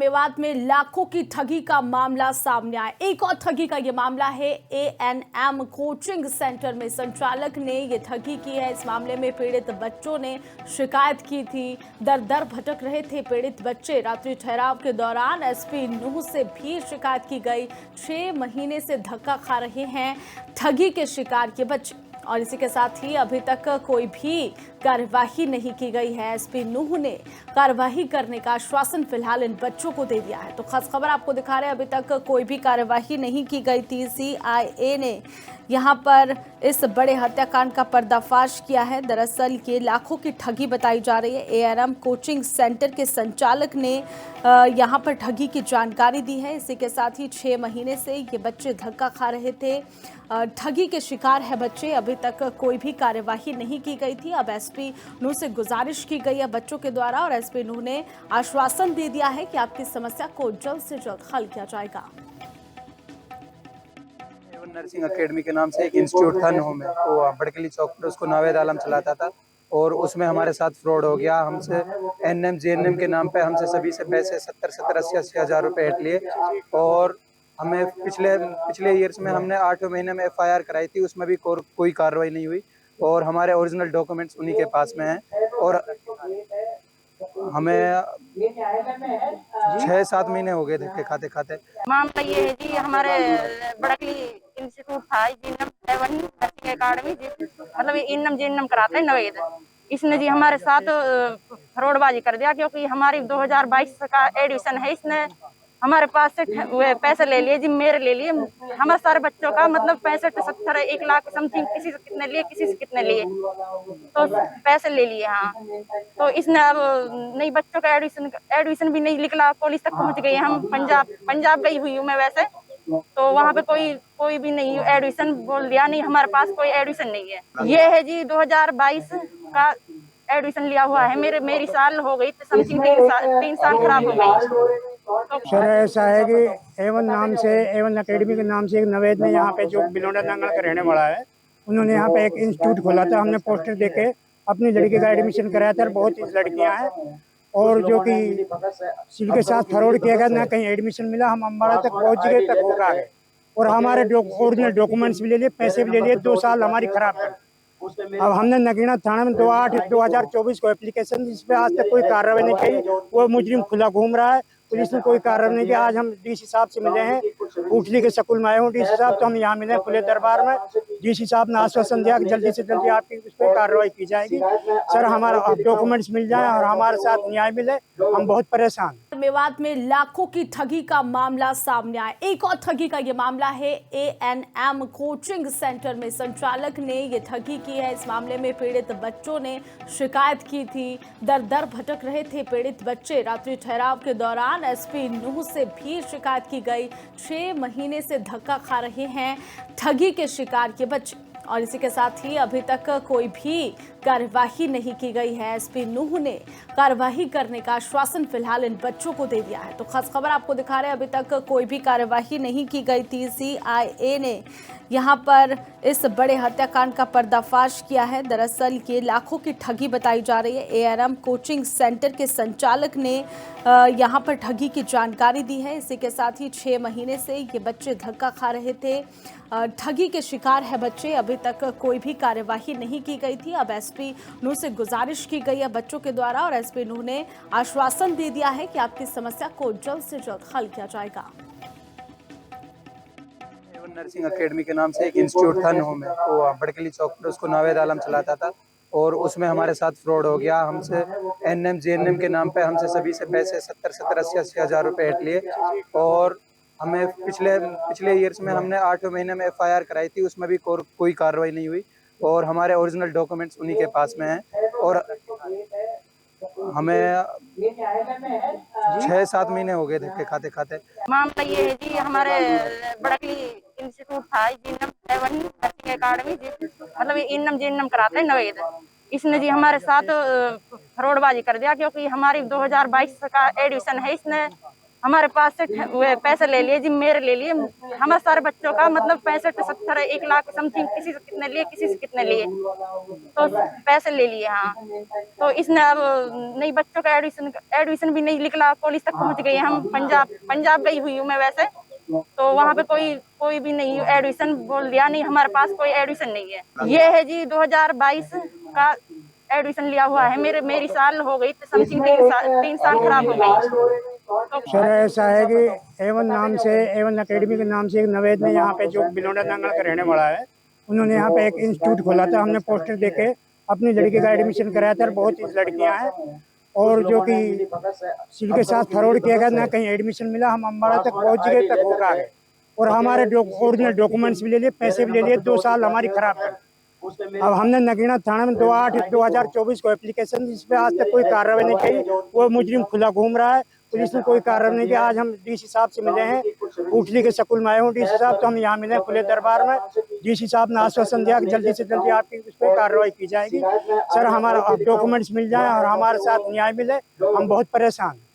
मेवात में लाखों की ठगी का मामला सामने आया। एक और ठगी का ये मामला है। एएनएम कोचिंग सेंटर में संचालक ने ये ठगी की है। इस मामले में पीड़ित बच्चों ने शिकायत की थी। दर दर भटक रहे थे पीड़ित बच्चे। रात्रि ठहराव के दौरान एसपी नूह से भी शिकायत की गई। 6 महीने से धक्का खा रहे हैं ठगी के शिकार के बच्चे। और इसी के साथ ही अभी तक कोई भी कार्यवाही नहीं की गई है। एसपी नूह ने कार्यवाही करने का आश्वासन फिलहाल इन बच्चों को दे दिया है। तो खास खबर आपको दिखा रहे हैं, अभी तक कोई भी कार्यवाही नहीं की गई थी। सीआईए ने यहां पर इस बड़े हत्याकांड का पर्दाफाश किया है। दरअसल ये लाखों की ठगी बताई जा रही है। एएनएम कोचिंग सेंटर के संचालक ने यहां पर ठगी की जानकारी दी है। इसी के साथ ही 6 महीने से ये बच्चे धक्का खा रहे थे, ठगी के शिकार है बच्चे। अभी तक कोई भी कार्यवाही नहीं की गई थी। अब एसपी नूह से गुजारिश की गई है बच्चों के द्वारा और एसपी नूह ने आश्वासन दे दिया है कि आपकी समस्या को जल्द से जल्द हल किया जाएगा। नर्सिंग एकेडमी के नाम से एक इंस्टीट्यूट था नूह में, वो बड़कली चौक पर उसको नावेद आलम चलाता था और उसमें हमारे साथ फ्रॉड हो गया। हमसे एनएम जेएनएम के नाम पे हमसे सभी से पैसे 70-80 हज़ार रुपए हट लिए और हमें पिछले ईयर्स में हमने 8 महीने में एफआईआर कराई थी, उसमें भी कोई कार्रवाई नहीं हुई और हमारे ओरिजिनल डॉक्यूमेंट्स उन्हीं के पास में हैं और हमें 6-7 महीने हो गए धक्के खाते खाते। मामला ये है जी, हमारे बड़कली इंस्टीट्यूट था जिनम 7 नर्सिंग एकेडमी, मतलब इनम जिनम कराते हैं नवेद। इसने जी हमारे साथ फ्रॉडबाजी कर दिया, क्योंकि हमारी 2022 का एडमिशन है। इसने हमारे पास से पैसे ले लिए जी, मेरे ले लिए। हमारे सारे बच्चों का मतलब 65-70-1 लाख समथिंग, किसी से कितने लिए किसी से कितने लिए, तो पैसे ले लिए। हाँ, तो इसने अब नहीं, बच्चों का एडमिशन भी नहीं निकला। पुलिस तक पहुंच गई। हम पंजाब गई हुई हूँ मैं वैसे, तो वहाँ पे कोई भी नहीं एडमिशन बोल दिया, नहीं हमारे पास कोई एडमिशन नहीं है। ये है जी 2022 का एडमिशन लिया हुआ है। मेरी साल हो गई समथिंग, 3 साल खराब हो गई। सर ऐसा है कि एवन नाम से, एवन एकेडमी के नाम से एक नवेद में यहाँ पे जो बिलोडा नंगल का रहने वाला है, उन्होंने यहाँ पे एक इंस्टीट्यूट खोला था। हमने पोस्टर देके अपनी लड़की का एडमिशन कराया था। बहुत सी लड़कियाँ हैं और जो कि जिनके साथ फ्रॉड किया गया, ना कहीं एडमिशन मिला। हम अम्बाड़ा तक पहुँच गए, तक होगा गए और हमारे ओरिजिनल डॉक्यूमेंट्स भी ले लिए, पैसे भी ले लिए। 2 साल हमारी खराब कर। अब हमने नगीना थाना में 2/8/2024 को एप्लीकेशन, जिस पे आज तक कोई कार्रवाई नहीं की। वो मुजरिम खुला घूम रहा है, पुलिस ने कोई कार्रवाई नहीं किया। आज हम डीसी साहब से मिले हैं, उठली के स्कूल में आए हूँ डीसी साहब, तो हम यहाँ मिले खुले दरबार में। डीसी साहब ने आश्वासन दिया कि जल्दी से जल्दी आपकी उस पर कार्रवाई की जाएगी। सर हमारा डॉक्यूमेंट्स मिल जाए और हमारे साथ न्याय मिले, हम बहुत परेशान। मेवात में लाखों की ठगी का मामला सामने आया। एक और ठगी का ये मामला है। एएनएम कोचिंग सेंटर में संचालक ने ये ठगी की है। इस मामले में पीड़ित बच्चों ने शिकायत की थी। दर दर भटक रहे थे पीड़ित बच्चे। रात्रि ठहराव के दौरान एसपी नूह से भी शिकायत की गई। 6 महीने से धक्का खा रहे हैं ठगी के शिकार के बच्चे। और इसी के साथ ही अभी तक कोई भी कार्यवाही नहीं की गई है। एसपी नूह ने कार्यवाही करने का आश्वासन फिलहाल इन बच्चों को दे दिया है। तो खास खबर आपको दिखा रहे हैं, अभी तक कोई भी कार्यवाही नहीं की गई थी। सीआईए ने यहां पर इस बड़े हत्याकांड का पर्दाफाश किया है। दरअसल ये लाखों की ठगी बताई जा रही है। एएनएम कोचिंग सेंटर के संचालक ने यहां पर ठगी की जानकारी दी है। इसी के साथ ही 6 महीने से ये बच्चे धक्का खा रहे थे, ठगी के शिकार है बच्चे। अभी तक कोई भी कार्यवाही नहीं की गई थी। अब एसपी नूह से गुजारिश की गई है बच्चों के द्वारा और एसपी नूह ने आश्वासन दे दिया है कि आपकी समस्या को जल्द से जल्द हल किया जाएगा। नर्सिंग एकेडमी के नाम से एक इंस्टीट्यूट था नूह में, वो बड़कली चौक पर उसको नावेद आलम चलाता था और उसमें हमारे साथ फ्रॉड हो गया। हमसे एनएम जेएनएम के नाम पे हमसे सभी से पैसे 70-80 हज़ार रुपए हट लिए और हमें पिछले ईयर्स में हमने 8 महीने में एफआईआर कराई थी, उसमें भी कोई कार्रवाई नहीं हुई और हमारे ओरिजिनल डॉक्यूमेंट्स उन्हीं के पास में हैं और हमें 6-7 महीने हो गए धक्के खाते खाते। मामला ये है जी, हमारे बड़कली इंस्टीट्यूट था जिनम 7 नर्सिंग एकेडमी, मतलब इनम जिनम कराते हैं नवेद। इसने जी हमारे साथ फ्रॉडबाजी कर दिया, क्योंकि हमारी 2022 का एडमिशन है। इसने हमारे पास से पैसे ले लिए जी, मेरे ले लिए, हमारे सारे बच्चों का मतलब 65 70 1 लाख समथिंग, किसी से कितने लिए, किसी से कितने लिए, तो पैसे ले लिए। हाँ, तो इसने अब नहीं, बच्चों का एडमिशन भी नहीं निकला, पुलिस तक पहुंच गई। हम पंजाब गई हुई हूँ मैं वैसे, तो वहाँ पे कोई भी नहीं एडमिशन बोल दिया, नहीं हमारे पास कोई एडमिशन नहीं है। ये है जी 2022 का एडमिशन लिया हुआ है, मेरी साल हो गई समथिंग, 3 साल खराब हो गई। सर ऐसा है कि एवन नाम से, एवन अकेडमी के नाम से एक नवेद ने यहाँ पे जो बिलोडा नंगल का रहने वाला है, उन्होंने यहाँ पे एक इंस्टीट्यूट खोला था। हमने पोस्टर देके अपनी लड़की का एडमिशन कराया था। बहुत सी लड़कियाँ हैं और जो कि जिनके साथ फ्रॉड किया गया, ना कहीं एडमिशन मिला। हम अम्बाड़ा तक पहुँच गए, तक होगा गए और हमारे ओरिजिनल डॉक्यूमेंट्स भी ले लिए, पैसे भी ले लिए। 2 साल हमारी खराब कर। अब हमने नगीना थाना में 2/8/2024 को एप्लीकेशन, जिस पे आज तक कोई कार्रवाई नहीं की। वो मुजरिम खुला घूम रहा है, पुलिस ने कोई कार्रवाई नहीं किया। आज हम डीसी साहब से मिले हैं, उठली के स्कूल में आए हूँ डीसी साहब, तो हम यहाँ मिले खुले दरबार में। डीसी साहब ने आश्वासन दिया कि जल्दी से जल्दी आपकी उस पर कार्रवाई की जाएगी। सर हमारा डॉक्यूमेंट्स मिल जाए और हमारे साथ न्याय मिले, हम बहुत परेशान हैं।